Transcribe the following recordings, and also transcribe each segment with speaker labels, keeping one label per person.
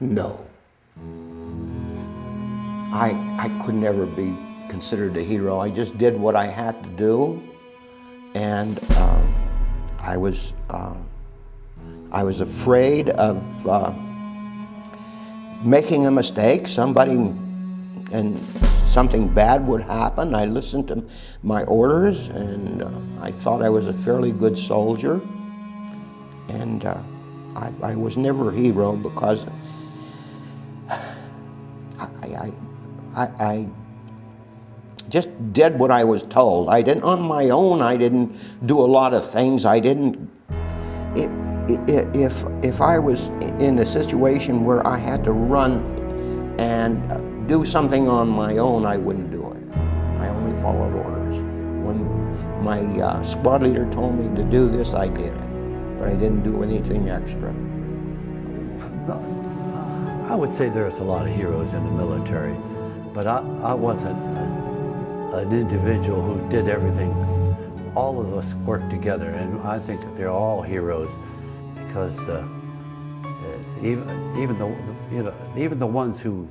Speaker 1: No. I could never be considered a hero. I just did what I had to do, and I was afraid of making a mistake. And something bad would happen. I listened to my orders, and I thought I was a fairly good soldier. And I was never a hero because I just did what I was told. I didn't, on my own, I didn't do a lot of things. I didn't, if I was in a situation where I had to run and do something on my own, I wouldn't do it. I only followed orders. When my squad leader told me to do this, I did it, but I didn't do anything extra.
Speaker 2: I would say there's a lot of heroes in the military, but I wasn't an individual who did everything. All of us worked together, and I think that they're all heroes because even the ones who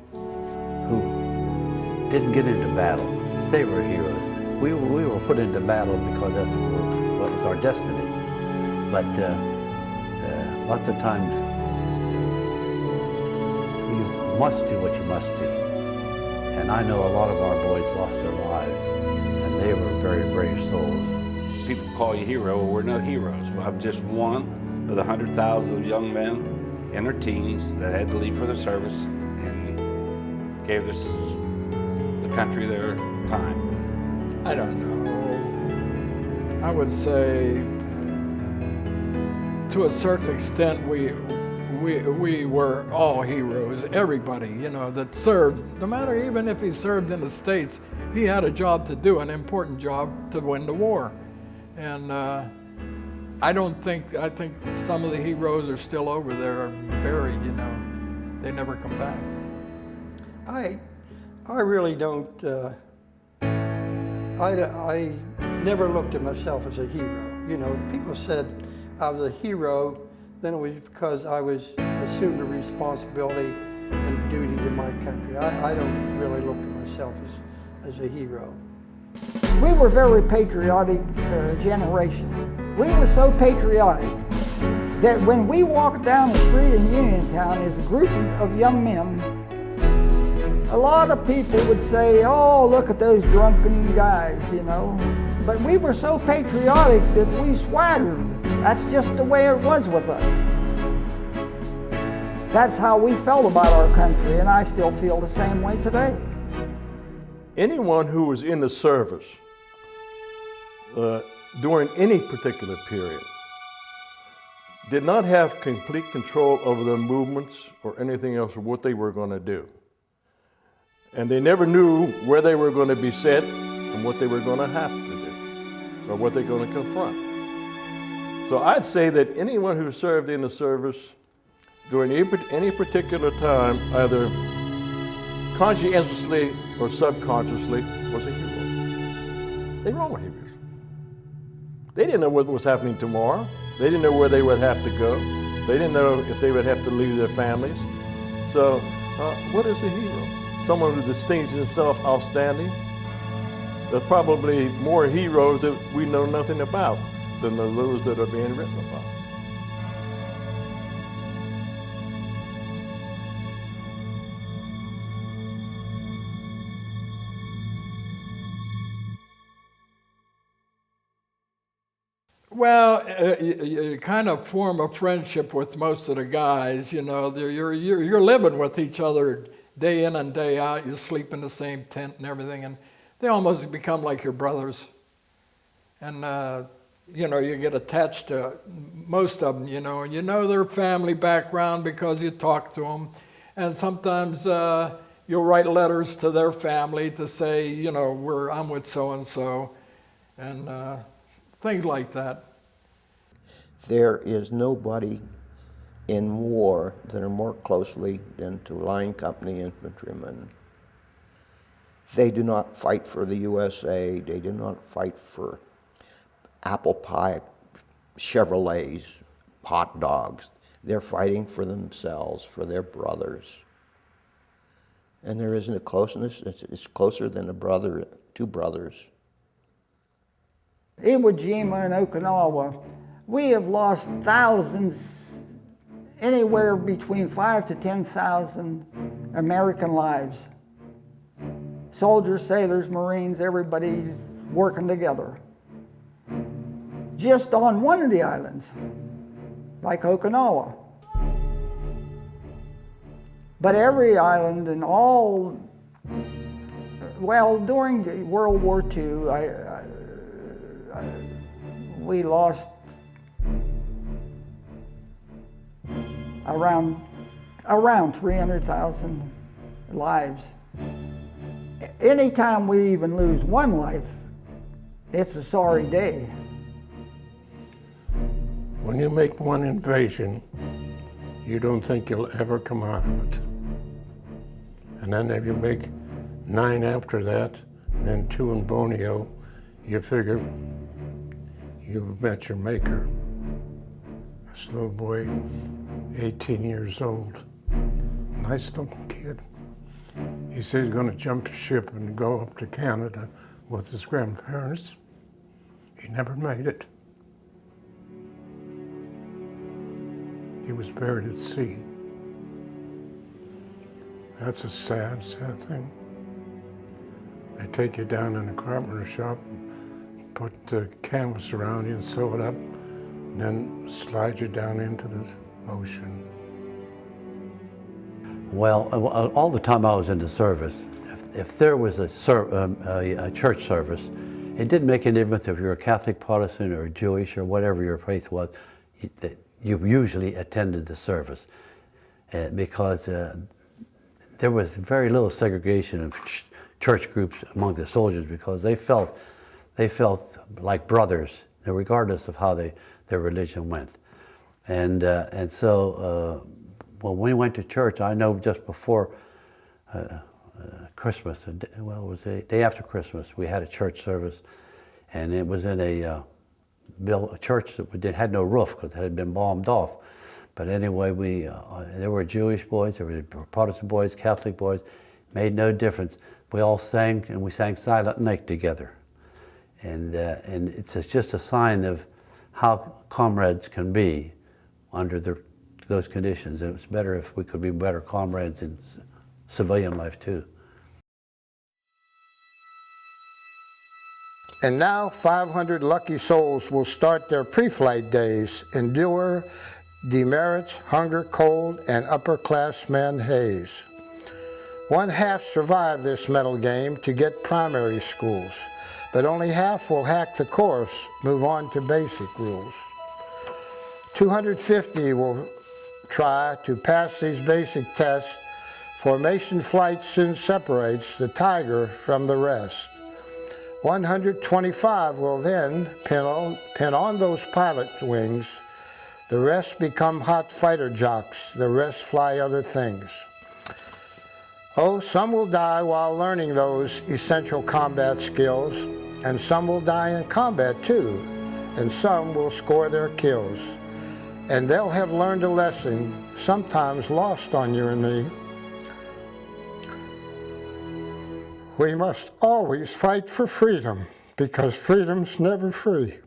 Speaker 2: didn't get into battle, they were heroes. We were put into battle because that's what was our destiny. But lots of times you must do what you must do. And I know a lot of our boys lost their lives, and they were very brave souls.
Speaker 3: People call you hero, well, we're no heroes. Well, I'm just one of the 100,000 of young men in their teens that had to leave for the service and gave the country their time.
Speaker 4: I don't know. I would say, to a certain extent, we were all heroes. Everybody, that served, no matter even if he served in the States, he had a job to do, an important job to win the war. And I think some of the heroes are still over there, buried, they never come back.
Speaker 5: I really don't, I never looked at myself as a hero. People said I was a hero, then it was because I assumed a responsibility and duty to my country. I don't really look at myself as a hero.
Speaker 6: We were a very patriotic generation. We were so patriotic that when we walked down the street in Uniontown as a group of young men, a lot of people would say, "Oh, look at those drunken guys," But we were so patriotic that we swaggered. That's just the way it was with us. That's how we felt about our country, and I still feel the same way today.
Speaker 7: Anyone who was in the service during any particular period did not have complete control over their movements or anything else or what they were going to do. And they never knew where they were going to be set and what they were going to have to do or what they're going to confront. So I'd say that anyone who served in the service during any particular time, either conscientiously or subconsciously, was a hero. They were all heroes. They didn't know what was happening tomorrow. They didn't know where they would have to go. They didn't know if they would have to leave their families. So what is a hero? Someone who distinguishes himself outstanding. There's probably more heroes that we know nothing about than those that are being written about.
Speaker 4: Well, you kind of form a friendship with most of the guys. You're living with each other day in and day out. You sleep in the same tent and everything, and they almost become like your brothers. And you get attached to most of them, and you know their family background because you talk to them. And sometimes you'll write letters to their family to say, I'm with so-and-so, and things like that.
Speaker 1: There is nobody in war that are more closely than to line company infantrymen. They do not fight for the USA. They do not fight for apple pie, Chevrolets, hot dogs. They're fighting for themselves, for their brothers. And there isn't a closeness. It's closer than a brother, two brothers.
Speaker 6: Iwo Jima and Okinawa, we have lost thousands, anywhere between 5,000 to 10,000 American lives. Soldiers, sailors, Marines, everybody working together. Just on one of the islands, like Okinawa. But every island and all, well, during World War II, we lost around 300,000 lives. Anytime we even lose one life, it's a sorry day.
Speaker 8: When you make one invasion, you don't think you'll ever come out of it. And then if you make 9 after that, and then 2 in Borneo, you figure you've met your maker. This little boy, 18 years old, nice looking kid. He said he's gonna jump ship and go up to Canada with his grandparents. He never made it. He was buried at sea. That's a sad, sad thing. They take you down in a carpenter shop, put the canvas around you and sew it up, and then slide you down into the ocean.
Speaker 2: Well, all the time I was in the service, if there was a church service, it didn't make any difference if you're a Catholic, Protestant, or Jewish, or whatever your faith was. You usually attended the service because there was very little segregation of church groups among the soldiers because they felt like brothers, regardless of how their religion went. And so when we went to church, I know just before Christmas, well, it was the day after Christmas, we had a church service, and it was in a church that had no roof because it had been bombed off. But anyway, there were Jewish boys, there were Protestant boys, Catholic boys, made no difference. We all sang, and we sang Silent Night together. And it's just a sign of how comrades can be under those conditions. And it's better if we could be better comrades in civilian life too.
Speaker 9: And now 500 lucky souls will start their pre-flight days, endure demerits, hunger, cold, and upperclassmen haze. 1/2 survive this mental game to get primary schools, but only half will hack the course, move on to basic rules. 250 will try to pass these basic tests. Formation flight soon separates the tiger from the rest. 125 will then pin on those pilot wings. The rest become hot fighter jocks. The rest fly other things. Oh, some will die while learning those essential combat skills, and some will die in combat too, and some will score their kills. And they'll have learned a lesson, sometimes lost on you and me. We must always fight for freedom, because freedom's never free.